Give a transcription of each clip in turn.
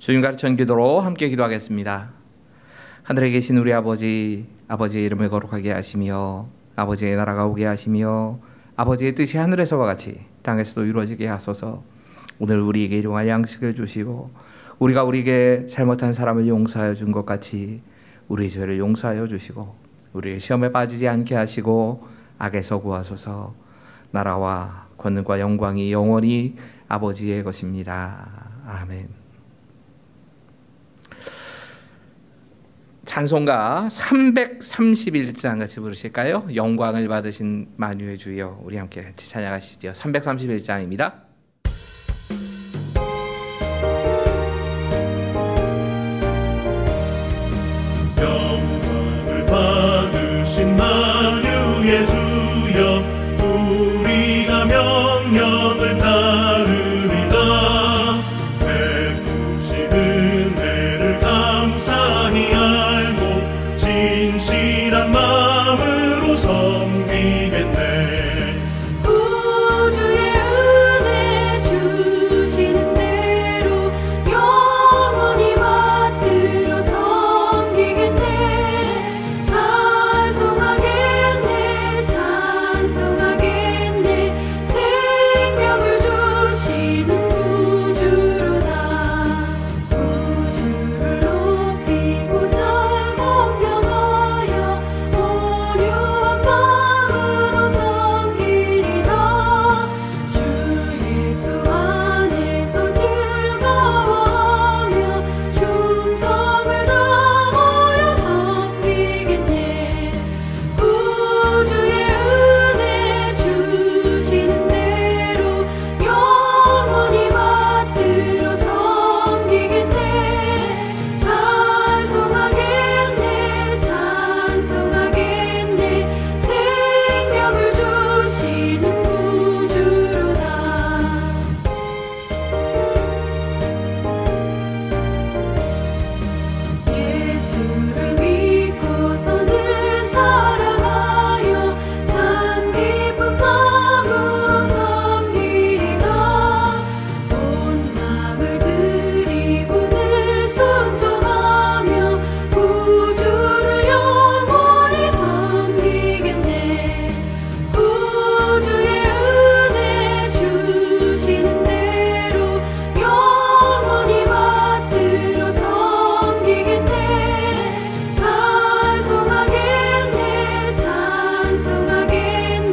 주님 가르치는 기도로 함께 기도하겠습니다. 하늘에 계신 우리 아버지, 아버지의 이름을 거룩하게 하시며 아버지의 나라가 오게 하시며 아버지의 뜻이 하늘에서와 같이 땅에서도 이루어지게 하소서. 오늘 우리에게 일용할 양식을 주시고 우리가 우리에게 잘못한 사람을 용서하여 준 것 같이 우리 죄를 용서하여 주시고 우리의 시험에 빠지지 않게 하시고 악에서 구하소서. 나라와 권능과 영광이 영원히 아버지의 것입니다. 아멘. 찬송가 331장 같이 부르실까요? 영광을 받으신 만유의 주여. 우리 함께 같이 찬양하시죠. 331장입니다. 영광을 받으신 만유의 주여, 우리가 명령을 따르리다. 베푸신 은혜를 감사히 알고 진실한 마음으로 섬기겠네. 구주의 은혜 주시는 대로 영원히 받들어 섬기겠네. 찬송하겠네, 찬송하겠네. 생명을 주시는 구주로다. 구주를 높이고 잘 공경하여 온유한 마음으로 섬기리다. 주 예수 안에서 즐거워하며 충성을 다하여 섬기겠네. 구주의 은혜 주시는 대로 영원히 받들어 섬기겠네. 찬송하겠네, 찬송하겠네. 생명을 주시는 구주로다. 예수를 믿고서 늘 사랑하여 참 기쁜 마음으로 섬기리다. 온 마음을 드리고 늘 순종하며 구주를 영원히 섬기겠네. 구주의 은혜 주시는 대로 영원히 받들어 섬기겠네. 찬송하겠네, 찬송하겠네.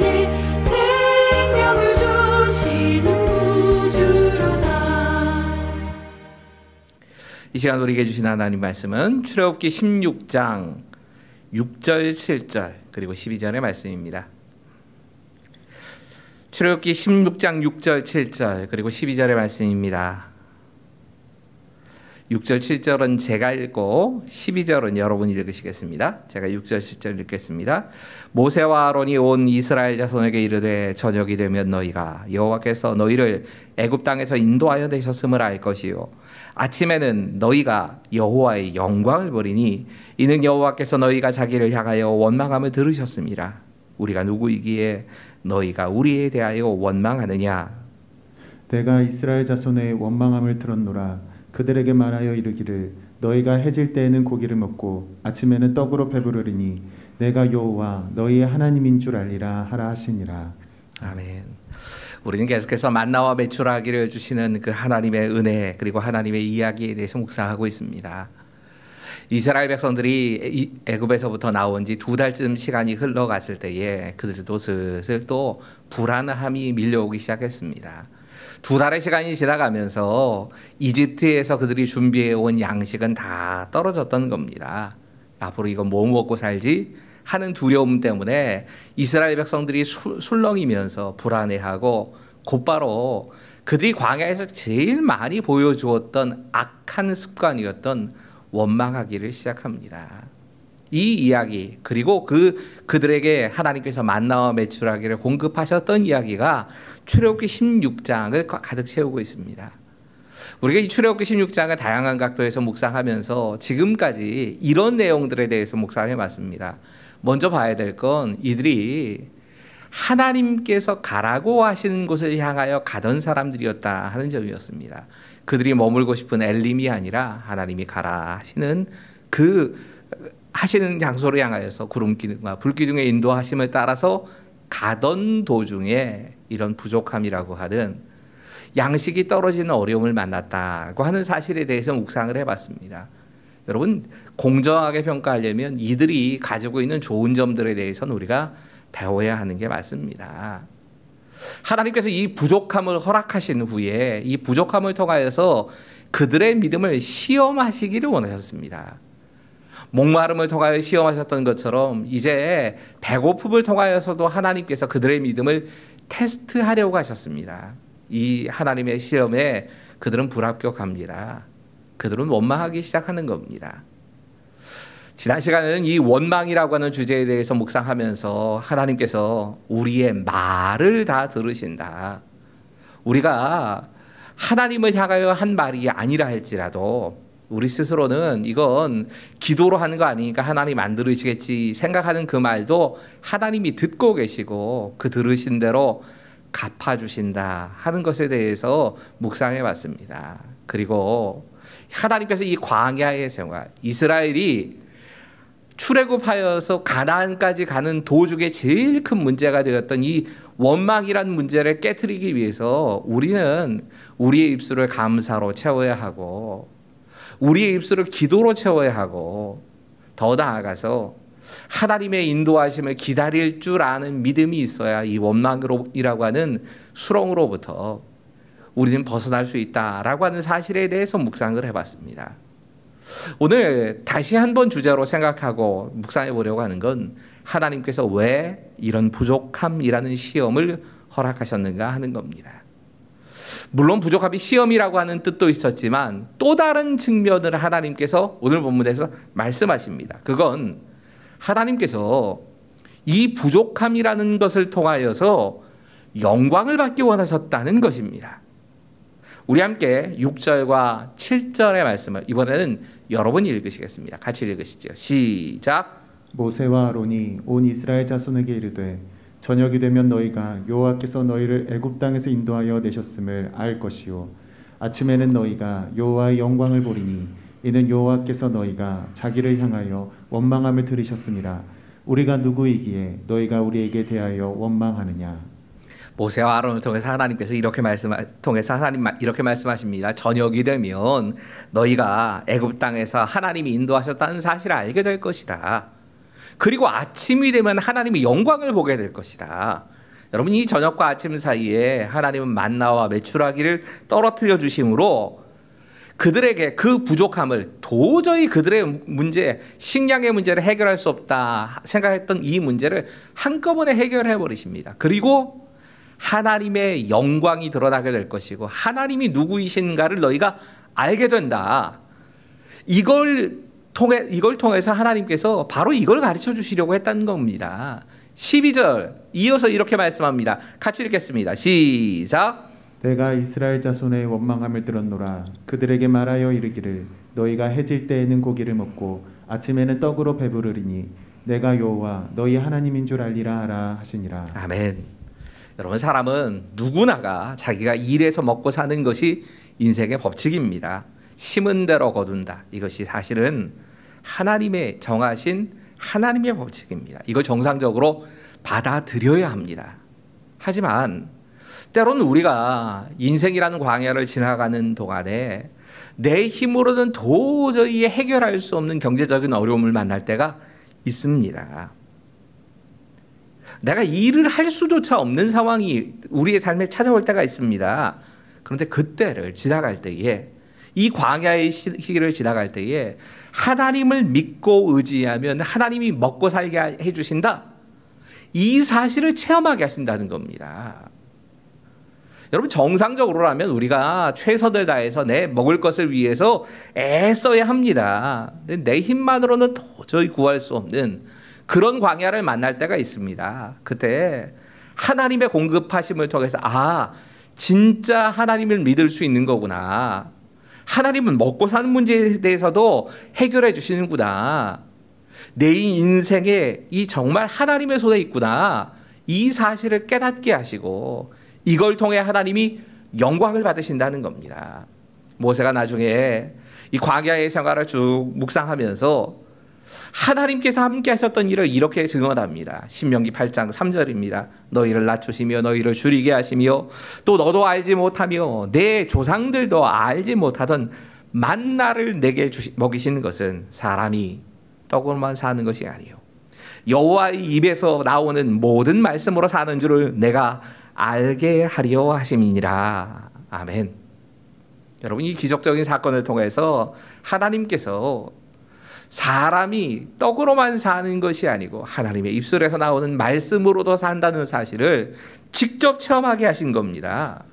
생명을 주시는 구주로다. 이 시간 우리에게 주신 하나님 말씀은 출애굽기 16장 6절 7절 그리고 12절의 말씀입니다. 출애굽기 16장 6절 7절 그리고 12절의 말씀입니다. 6절 7절은 제가 읽고 12절은 여러분이 읽으시겠습니다. 제가 6절 7절 읽겠습니다. 모세와 아론이 온 이스라엘 자손에게 이르되 저녁이 되면 너희가 여호와께서 너희를 애굽 땅에서 인도하여 내셨음을 알 것이요 아침에는 너희가 여호와의 영광을 보리니 이는 여호와께서 너희가 자기를 향하여 원망함을 들으셨습니다. 우리가 누구이기에 너희가 우리에 대하여 원망하느냐. 내가 이스라엘 자손의 원망함을 들었노라. 그들에게 말하여 이르기를 너희가 해질 때에는 고기를 먹고 아침에는 떡으로 배부르리니 내가 여호와 너희의 하나님인 줄 알리라 하라 하시니라. 아멘. 우리는 계속해서 만나와 메추라기를 주시는 그 하나님의 은혜 그리고 하나님의 이야기에 대해서 묵상하고 있습니다. 이스라엘 백성들이 애굽에서부터 나온 지 2달쯤 시간이 흘러갔을 때에 그들도 슬슬 또 불안함이 밀려오기 시작했습니다. 2달의 시간이 지나가면서 이집트에서 그들이 준비해온 양식은 다 떨어졌던 겁니다. 앞으로 이거 뭐 먹고 살지 하는 두려움 때문에 이스라엘 백성들이 술렁이면서 불안해하고 곧바로 그들이 광야에서 제일 많이 보여주었던 악한 습관이었던 원망하기를 시작합니다. 이 이야기 그리고 그들에게 하나님께서 만나와 메추라기를 공급하셨던 이야기가 출애굽기 16장을 가득 채우고 있습니다. 우리가 이 출애굽기 16장을 다양한 각도에서 묵상하면서 지금까지 이런 내용들에 대해서 묵상해 봤습니다. 먼저 봐야 될 건 이들이 하나님께서 가라고 하시는 곳을 향하여 가던 사람들이었다 하는 점이었습니다. 그들이 머물고 싶은 엘림이 아니라 하나님이 가라 하시는 그 하시는 장소를 향하여서 구름 기둥과 불 기둥의 인도하심을 따라서 가던 도중에 이런 부족함이라고 하든 양식이 떨어지는 어려움을 만났다고 하는 사실에 대해서 묵상을 해봤습니다. 여러분, 공정하게 평가하려면 이들이 가지고 있는 좋은 점들에 대해서는 우리가 배워야 하는 게 맞습니다. 하나님께서 이 부족함을 허락하신 후에 이 부족함을 통하여서 그들의 믿음을 시험하시기를 원하셨습니다. 목마름을 통하여 시험하셨던 것처럼 이제 배고픔을 통하여서도 하나님께서 그들의 믿음을 테스트하려고 하셨습니다. 이 하나님의 시험에 그들은 불합격합니다. 그들은 원망하기 시작하는 겁니다. 지난 시간에는 이 원망이라고 하는 주제에 대해서 묵상하면서 하나님께서 우리의 말을 다 들으신다. 우리가 하나님을 향하여 한 말이 아니라 할지라도 우리 스스로는 이건 기도로 하는 거 아니니까 하나님 안 들으시겠지 생각하는 그 말도 하나님이 듣고 계시고 그 들으신 대로 갚아주신다 하는 것에 대해서 묵상해 봤습니다. 그리고 하나님께서 이 광야의 생활, 이스라엘이 출애굽하여서 가나안까지 가는 도중에 제일 큰 문제가 되었던 이 원망이라는 문제를 깨트리기 위해서 우리는 우리의 입술을 감사로 채워야 하고 우리의 입술을 기도로 채워야 하고 더 나아가서 하나님의 인도하심을 기다릴 줄 아는 믿음이 있어야 이 원망이라고 하는 수렁으로부터 우리는 벗어날 수 있다라고 하는 사실에 대해서 묵상을 해봤습니다. 오늘 다시 한번 주제로 생각하고 묵상해 보려고 하는 건 하나님께서 왜 이런 부족함이라는 시험을 허락하셨는가 하는 겁니다. 물론 부족함이 시험이라고 하는 뜻도 있었지만 또 다른 측면을 하나님께서 오늘 본문에서 말씀하십니다. 그건 하나님께서 이 부족함이라는 것을 통하여서 영광을 받기 원하셨다는 것입니다. 우리 함께 6절과 7절의 말씀을 이번에는 여러분이 읽으시겠습니다. 같이 읽으시죠. 시작. 모세와 아론이 온 이스라엘 자손에게 이르되 저녁이 되면 너희가 여호와께서 너희를 애굽 땅에서 인도하여 내셨음을 알 것이요 아침에는 너희가 여호와의 영광을 보리니 이는 여호와께서 너희가 자기를 향하여 원망함을 들으셨음이라. 우리가 누구이기에 너희가 우리에게 대하여 원망하느냐. 모세와 아론을 통해서 하나님께서 이렇게 말씀하십니다. 저녁이 되면 너희가 애굽 땅에서 하나님이 인도하셨다는 사실을 알게 될 것이다. 그리고 아침이 되면 하나님의 영광을 보게 될 것이다. 여러분, 이 저녁과 아침 사이에 하나님은 만나와 메추라기를 떨어뜨려 주심으로 그들에게 그 부족함을 도저히 그들의 문제, 식량의 문제를 해결할 수 없다 생각했던 이 문제를 한꺼번에 해결해 버리십니다. 그리고 하나님의 영광이 드러나게 될 것이고 하나님이 누구이신가를 너희가 알게 된다. 이걸 통해서 하나님께서 바로 이걸 가르쳐 주시려고 했다는 겁니다. 12절 이어서 이렇게 말씀합니다. 같이 읽겠습니다. 시작. 내가 이스라엘 자손의 원망함을 들었노라. 그들에게 말하여 이르기를 너희가 해질 때에는 고기를 먹고 아침에는 떡으로 배부르리니 내가 여호와 너희 하나님인 줄 알리라 하라 하시니라. 아멘. 여러분, 사람은 누구나가 자기가 일해서 먹고 사는 것이 인생의 법칙입니다. 심은 대로 거둔다. 이것이 사실은 하나님의 정하신 하나님의 법칙입니다. 이걸 정상적으로 받아들여야 합니다. 하지만 때로는 우리가 인생이라는 광야를 지나가는 동안에 내 힘으로는 도저히 해결할 수 없는 경제적인 어려움을 만날 때가 있습니다. 내가 일을 할 수조차 없는 상황이 우리의 삶에 찾아올 때가 있습니다. 그런데 그때를 지나갈 때에 이 광야의 시기를 지나갈 때에 하나님을 믿고 의지하면 하나님이 먹고 살게 해주신다. 이 사실을 체험하게 하신다는 겁니다. 여러분, 정상적으로라면 우리가 최선을 다해서 내 먹을 것을 위해서 애써야 합니다. 근데 내 힘만으로는 도저히 구할 수 없는 그런 광야를 만날 때가 있습니다. 그때 하나님의 공급하심을 통해서 진짜 하나님을 믿을 수 있는 거구나. 하나님은 먹고 사는 문제에 대해서도 해결해 주시는구나. 내 인생에 이 정말 하나님의 손에 있구나. 이 사실을 깨닫게 하시고 이걸 통해 하나님이 영광을 받으신다는 겁니다. 모세가 나중에 이 광야의 생활을 쭉 묵상하면서 하나님께서 함께 하셨던 일을 이렇게 증언합니다. 신명기 8장 3절입니다. 너희를 낮추시며 너희를 줄이게 하시며 또 너도 알지 못하며 내 조상들도 알지 못하던 만나를 내게 먹이시는 것은 사람이 떡으로만 사는 것이 아니요 여호와의 입에서 나오는 모든 말씀으로 사는 줄을 내가 알게 하려 하심이니라. 아멘. 여러분, 이 기적적인 사건을 통해서 하나님께서 사람이 떡으로만 사는 것이 아니고 하나님의 입술에서 나오는 말씀으로도 산다는 사실을 직접 체험하게 하신 겁니다.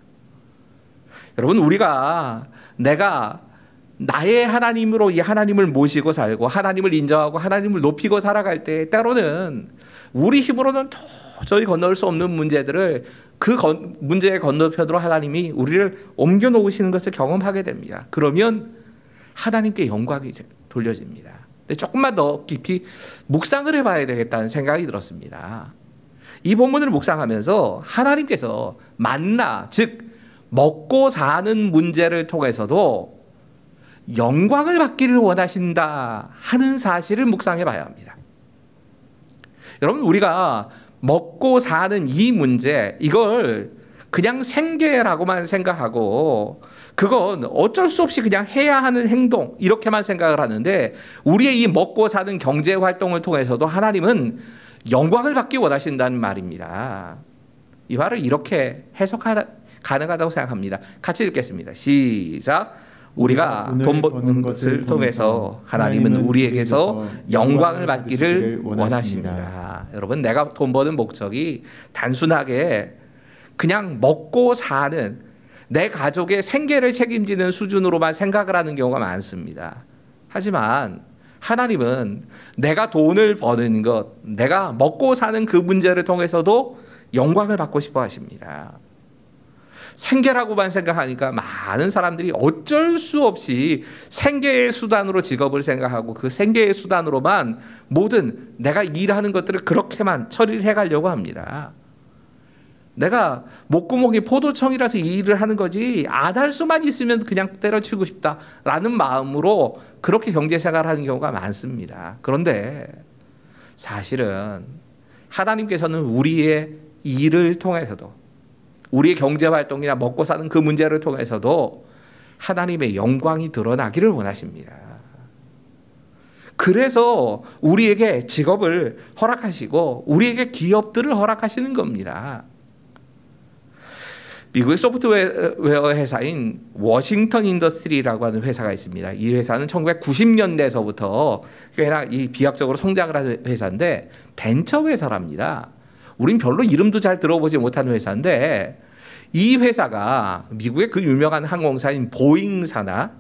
여러분, 우리가 내가 나의 하나님으로 이 하나님을 모시고 살고 하나님을 인정하고 하나님을 높이고 살아갈 때 때로는 우리 힘으로는 도저히 건널 수 없는 문제들을 그 문제의 건너편으로 하나님이 우리를 옮겨 놓으시는 것을 경험하게 됩니다. 그러면 하나님께 영광이 돌려집니다. 근데 조금만 더 깊이 묵상을 해봐야 되겠다는 생각이 들었습니다. 이 본문을 묵상하면서 하나님께서 만나, 즉 먹고 사는 문제를 통해서도 영광을 받기를 원하신다 하는 사실을 묵상해 봐야 합니다. 여러분, 우리가 먹고 사는 이 문제, 이걸 그냥 생계라고만 생각하고 그건 어쩔 수 없이 그냥 해야 하는 행동 이렇게만 생각을 하는데, 우리의 이 먹고 사는 경제 활동을 통해서도 하나님은 영광을 받기 원하신다는 말입니다. 이 말을 이렇게 가능하다고 생각합니다. 같이 읽겠습니다. 시작. 우리가 돈 버는 것을 통해서 하나님은 우리에게서 영광을 받기를 원하십니다. 여러분, 내가 돈 버는 목적이 단순하게 그냥 먹고 사는 내 가족의 생계를 책임지는 수준으로만 생각을 하는 경우가 많습니다. 하지만 하나님은 내가 돈을 버는 것, 내가 먹고 사는 그 문제를 통해서도 영광을 받고 싶어 하십니다. 생계라고만 생각하니까 많은 사람들이 어쩔 수 없이 생계의 수단으로 직업을 생각하고 그 생계의 수단으로만 모든 내가 일하는 것들을 그렇게만 처리를 해가려고 합니다. 내가 목구멍이 포도청이라서 이 일을 하는 거지 안 할 수만 있으면 그냥 때려치우고 싶다라는 마음으로 그렇게 경제생활을 하는 경우가 많습니다. 그런데 사실은 하나님께서는 우리의 일을 통해서도, 우리의 경제활동이나 먹고 사는 그 문제를 통해서도 하나님의 영광이 드러나기를 원하십니다. 그래서 우리에게 직업을 허락하시고 우리에게 기업들을 허락하시는 겁니다. 미국의 소프트웨어 회사인 워싱턴 인더스트리라고 하는 회사가 있습니다. 이 회사는 1990년대서부터 이 비약적으로 성장을 하는 회사인데 벤처 회사랍니다. 우린 별로 이름도 잘 들어보지 못하는 회사인데 이 회사가 미국의 그 유명한 항공사인 보잉사나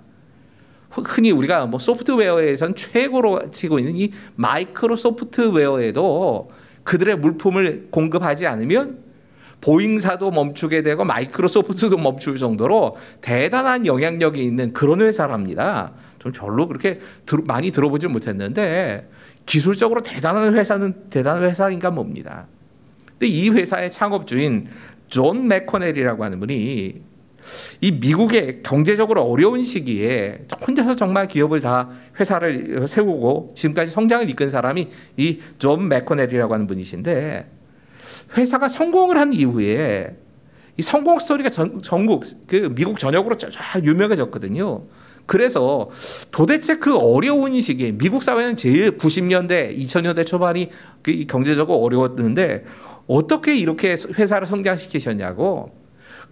흔히 우리가 뭐 소프트웨어에선 최고로 치고 있는 이 마이크로소프트웨어에도 그들의 물품을 공급하지 않으면 보잉사도 멈추게 되고 마이크로소프트도 멈출 정도로 대단한 영향력이 있는 그런 회사랍니다. 좀 별로 그렇게 많이 들어보지 못했는데 기술적으로 대단한 회사인가 봅니다. 근데 이 회사의 창업주인 존 맥코넬이라고 하는 분이 이 미국의 경제적으로 어려운 시기에 혼자서 정말 기업을 다 회사를 세우고 지금까지 성장을 이끈 사람이 이 존 맥코넬이라고 하는 분이신데, 회사가 성공을 한 이후에 이 성공 스토리가 전국 그 미국 전역으로 쫙 유명해졌거든요. 그래서 도대체 그 어려운 시기에 미국 사회는 제일 90년대, 2000년대 초반이 그 경제적으로 어려웠는데 어떻게 이렇게 회사를 성장시키셨냐고,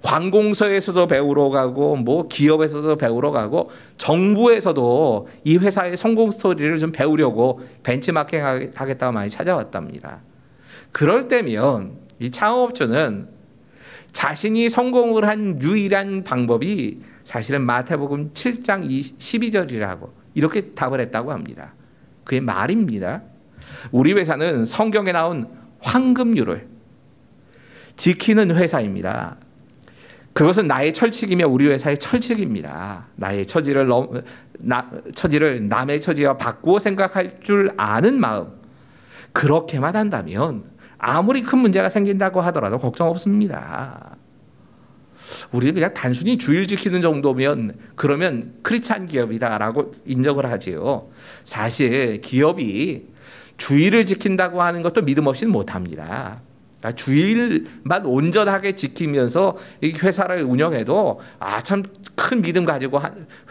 관공서에서도 배우러 가고 뭐 기업에서도 배우러 가고 정부에서도 이 회사의 성공 스토리를 좀 배우려고 벤치마킹 하겠다고 많이 찾아왔답니다. 그럴 때면 이 창업주는 자신이 성공을 한 유일한 방법이 사실은 마태복음 7장 12절이라고 이렇게 답을 했다고 합니다. 그의 말입니다. 우리 회사는 성경에 나온 황금률을 지키는 회사입니다. 그것은 나의 철칙이며 우리 회사의 철칙입니다. 나의 처지를 남의 처지와 바꾸어 생각할 줄 아는 마음, 그렇게만 한다면 아무리 큰 문제가 생긴다고 하더라도 걱정 없습니다. 우리는 그냥 단순히 주일 지키는 정도면 그러면 크리스찬 기업이다라고 인정을 하지요. 사실 기업이 주일을 지킨다고 하는 것도 믿음 없이는 못합니다. 그러니까 주일만 온전하게 지키면서 이 회사를 운영해도 참 큰 믿음 가지고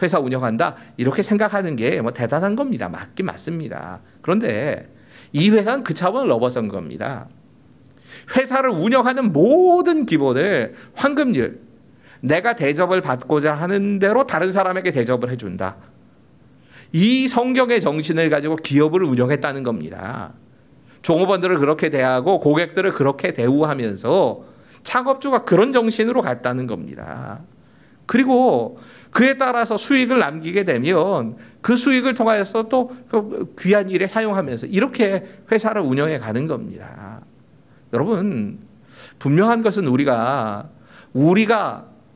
회사 운영한다 이렇게 생각하는 게 뭐 대단한 겁니다. 맞긴 맞습니다. 그런데 이 회사는 그 차원을 넘어선 겁니다. 회사를 운영하는 모든 기본을 황금률, 내가 대접을 받고자 하는 대로 다른 사람에게 대접을 해준다. 이 성경의 정신을 가지고 기업을 운영했다는 겁니다. 종업원들을 그렇게 대하고 고객들을 그렇게 대우하면서 창업주가 그런 정신으로 갔다는 겁니다. 그리고 그에 따라서 수익을 남기게 되면 그 수익을 통해서 또 귀한 일에 사용하면서 이렇게 회사를 운영해 가는 겁니다. 여러분, 분명한 것은 우리가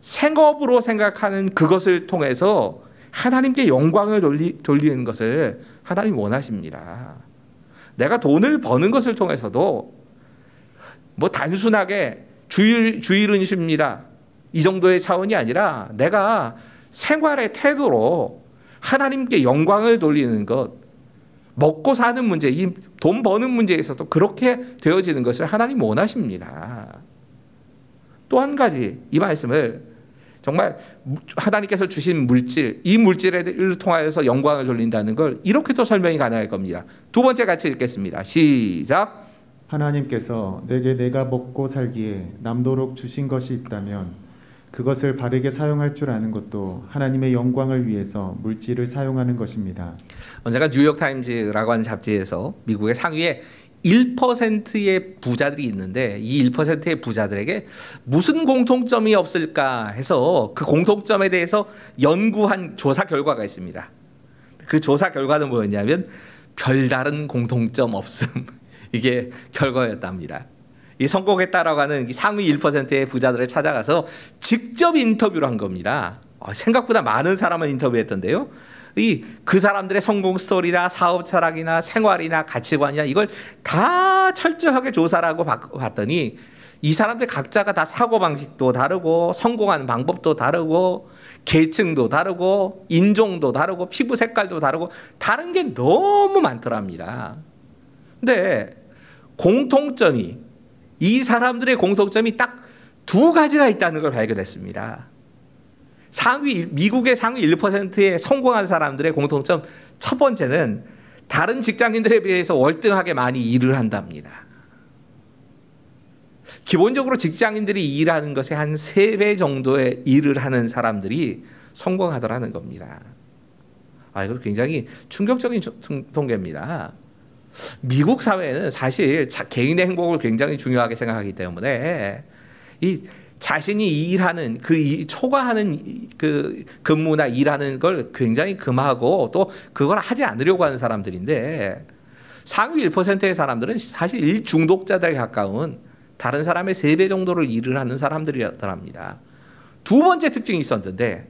생업으로 생각하는 그것을 통해서 하나님께 영광을 돌리는 것을 하나님 원하십니다. 내가 돈을 버는 것을 통해서도 뭐 단순하게 주일은 쉽니다. 이 정도의 차원이 아니라 내가 생활의 태도로 하나님께 영광을 돌리는 것, 먹고 사는 문제, 이 돈 버는 문제에 있어서 그렇게 되어지는 것을 하나님 원하십니다. 또 한 가지 이 말씀을 정말 하나님께서 주신 물질, 이 물질을 통하여서 영광을 돌린다는 걸 이렇게 또 설명이 가능할 겁니다. 두 번째 같이 읽겠습니다. 시작. 하나님께서 내게 내가 먹고 살기에 남도록 주신 것이 있다면 그것을 바르게 사용할 줄 아는 것도 하나님의 영광을 위해서 물질을 사용하는 것입니다. 언젠가 뉴욕타임즈라고 하는 잡지에서 미국의 상위에 1%의 부자들이 있는데 이 1%의 부자들에게 무슨 공통점이 없을까 해서 그 공통점에 대해서 연구한 조사 결과가 있습니다. 그 조사 결과는 뭐였냐면 별다른 공통점 없음. 이게 결과였답니다. 이 성공했다라고 하는 상위 1%의 부자들을 찾아가서 직접 인터뷰를 한 겁니다. 생각보다 많은 사람을 인터뷰했던데요. 그 사람들의 성공 스토리나 사업 철학이나 생활이나 가치관이나 이걸 다 철저하게 조사를 하고 봤더니 이 사람들 각자가 다 사고방식도 다르고 성공하는 방법도 다르고 계층도 다르고 인종도 다르고 피부 색깔도 다르고 다른 게 너무 많더랍니다. 근데 이 사람들의 공통점이 딱 두 가지가 있다는 걸 발견했습니다. 미국의 상위 1%의 성공한 사람들의 공통점 첫 번째는 다른 직장인들에 비해서 월등하게 많이 일을 한답니다. 기본적으로 직장인들이 일하는 것의 한 3배 정도의 일을 하는 사람들이 성공하더라는 겁니다. 이거 굉장히 충격적인 통계입니다. 미국 사회는 사실 개인의 행복을 굉장히 중요하게 생각하기 때문에 이 자신이 일하는 초과하는 그 근무나 일하는 걸 굉장히 금하고 또 그걸 하지 않으려고 하는 사람들인데 상위 1%의 사람들은 사실 일 중독자들에 가까운 다른 사람의 3배 정도를 일을 하는 사람들이었답니다. 두 번째 특징이 있었는데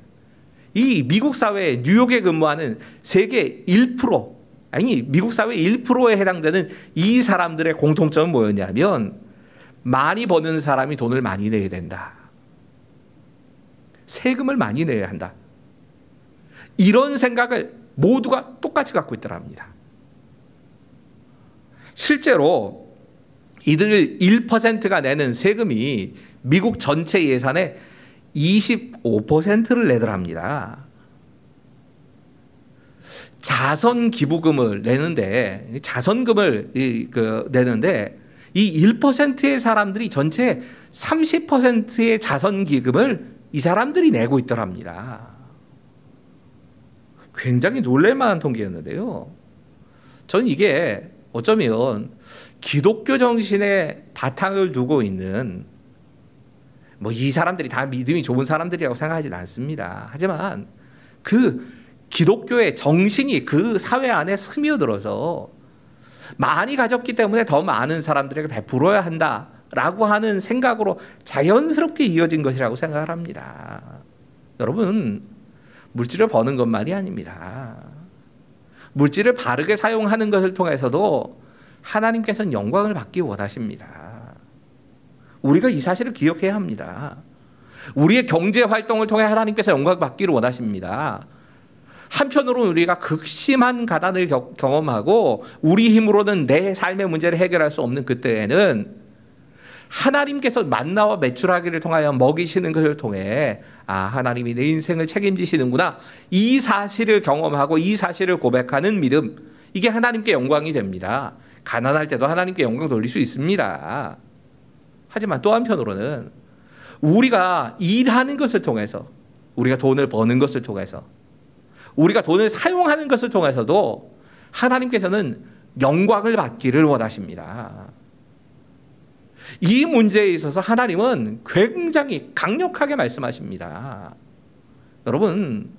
이 미국 사회에 뉴욕에 근무하는 세계 1%, 미국 사회 1%에 해당되는 이 사람들의 공통점은 뭐였냐면 많이 버는 사람이 돈을 많이 내야 된다. 세금을 많이 내야 한다. 이런 생각을 모두가 똑같이 갖고 있더랍니다. 실제로 이들 1%가 내는 세금이 미국 전체 예산의 25%를 내더랍니다. 자선 기부금을 내는데 이 1%의 사람들이 전체 30%의 자선 기금을 이 사람들이 내고 있더랍니다. 굉장히 놀랄만한 통계였는데요. 저는 이게 어쩌면 기독교 정신의 바탕을 두고 있는 이 사람들이 다 믿음이 좋은 사람들이라고 생각하지는 않습니다. 하지만 그 기독교의 정신이 그 사회 안에 스며들어서 많이 가졌기 때문에 더 많은 사람들에게 베풀어야 한다라고 하는 생각으로 자연스럽게 이어진 것이라고 생각을 합니다. 여러분, 물질을 버는 것만이 아닙니다. 물질을 바르게 사용하는 것을 통해서도 하나님께서는 영광을 받기 원하십니다. 우리가 이 사실을 기억해야 합니다. 우리의 경제 활동을 통해 하나님께서 영광을 받기를 원하십니다. 한편으로는 우리가 극심한 가난을 경험하고 우리 힘으로는 내 삶의 문제를 해결할 수 없는 그때에는 하나님께서 만나와 메추라기를 통하여 먹이시는 것을 통해 하나님이 내 인생을 책임지시는구나, 이 사실을 경험하고 이 사실을 고백하는 믿음, 이게 하나님께 영광이 됩니다. 가난할 때도 하나님께 영광 돌릴 수 있습니다. 하지만 또 한편으로는 우리가 일하는 것을 통해서, 우리가 돈을 버는 것을 통해서, 우리가 돈을 사용하는 것을 통해서도 하나님께서는 영광을 받기를 원하십니다. 이 문제에 있어서 하나님은 굉장히 강력하게 말씀하십니다. 여러분,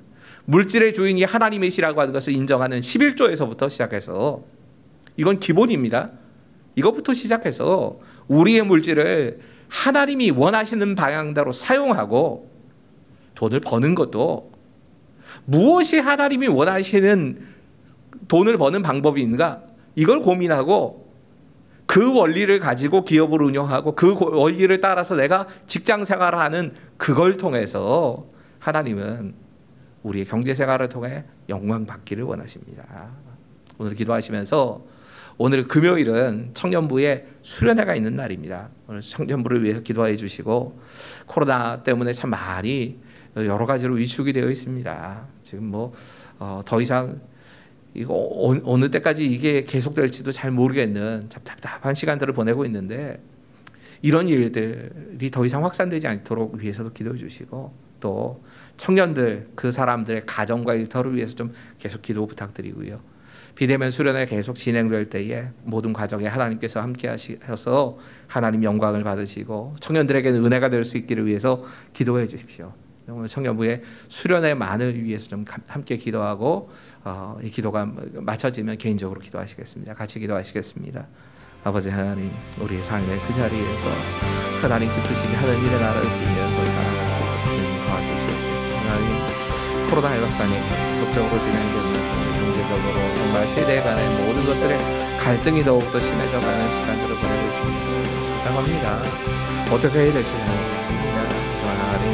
물질의 주인이 하나님이시라고 하는 것을 인정하는 11조에서부터 시작해서, 이건 기본입니다. 이것부터 시작해서 우리의 물질을 하나님이 원하시는 방향대로 사용하고 돈을 버는 것도, 무엇이 하나님이 원하시는 돈을 버는 방법인가, 이걸 고민하고 그 원리를 가지고 기업을 운영하고 그 원리를 따라서 내가 직장 생활을 하는, 그걸 통해서 하나님은 우리의 경제 생활을 통해 영광 받기를 원하십니다. 오늘 기도하시면서, 오늘 금요일은 청년부의 수련회가 있는 날입니다. 오늘 청년부를 위해서 기도해 주시고, 코로나 때문에 참 많이 여러 가지로 위축이 되어 있습니다. 지금 더 이상 이거 어느 때까지 이게 계속될지도 잘 모르겠는 답답한 시간들을 보내고 있는데, 이런 일들이 더 이상 확산되지 않도록 위해서도 기도해 주시고, 또 청년들, 그 사람들의 가정과 일터를 위해서 좀 계속 기도 부탁드리고요. 비대면 수련회 계속 진행될 때에 모든 과정에 하나님께서 함께 하셔서 하나님 영광을 받으시고 청년들에게는 은혜가 될 수 있기를 위해서 기도해 주십시오. 오늘 청년부의 수련회만을 위해서 좀 함께 기도하고, 이 기도가 마쳐지면 개인적으로 기도하시겠습니다. 같이 기도하시겠습니다. 아버지 하나님, 우리의 삶의 그 자리에서 하나님 기쁘시게 하는 일에 나를 위해서 살아갈 수 있도록 주님 도와주시옵소서. 하나님, 코로나19 확산이 계속적으로 진행되면서 경제적으로 정말 세대 간의 모든 것들의 갈등이 더욱더 심해져가는 시간들을 보내고 있습니다. 참 답답합니다. 어떻게 해야 될지 잘 모르겠습니다. 하지만 하나님,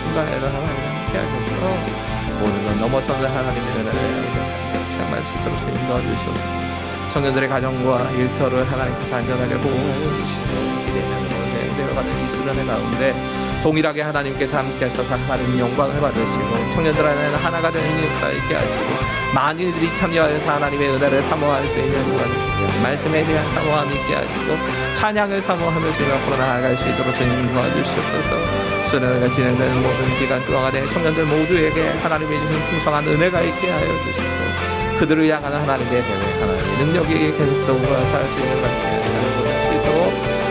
순간에도 하나님 함께 하셔서 모든 것 넘어서는 하나님의 은혜를 체험할 수 있도록 주님 도와주시옵소서. 청년들의 가정과 일터를 하나님께서 안전하게 보호해 주시고, 기대면으로 진행되어가는 이 수련회 가운데 동일하게 하나님께서 함께 하셔서 하나님 영광을 받으시고, 청년들 안에는 하나가 되는 역사 있게 하시고, 많은 이들이 참여해서 하나님의 은혜를 사모할 수 있는 말씀에 대한 사모함 있게 하시고, 찬양을 사모하며 주님 앞으로 나아갈 수 있도록 주님 도와주시옵소서. 수련회가 진행되는 모든 기간 동안에 청년들 모두에게 하나님이 주신 풍성한 은혜가 있게 하여 주시고, 그들을 향하는 하나님의 대회, 하나님의 능력이 계속적으로 나타날 수 있는 관계에 삶을 보낼 수 있도록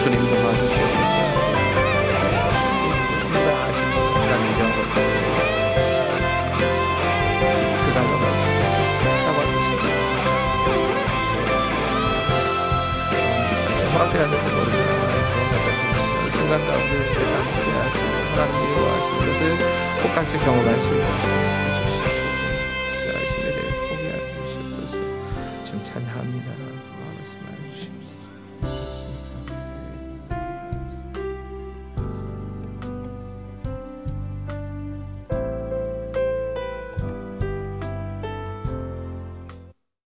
주님 도와주시옵소서. 하나님 정말 그 가정을 잡아주시고 허락되지 않는지 모르지만 순간 가운데 대상하게 하시고 하나님이 요하시는 것을 똑같이 경험할 수 있도록 해주시옵소서. 특별하신 일에 포기하여 주시옵소서. 좀 찬양합니다. 말씀해 주시옵소서.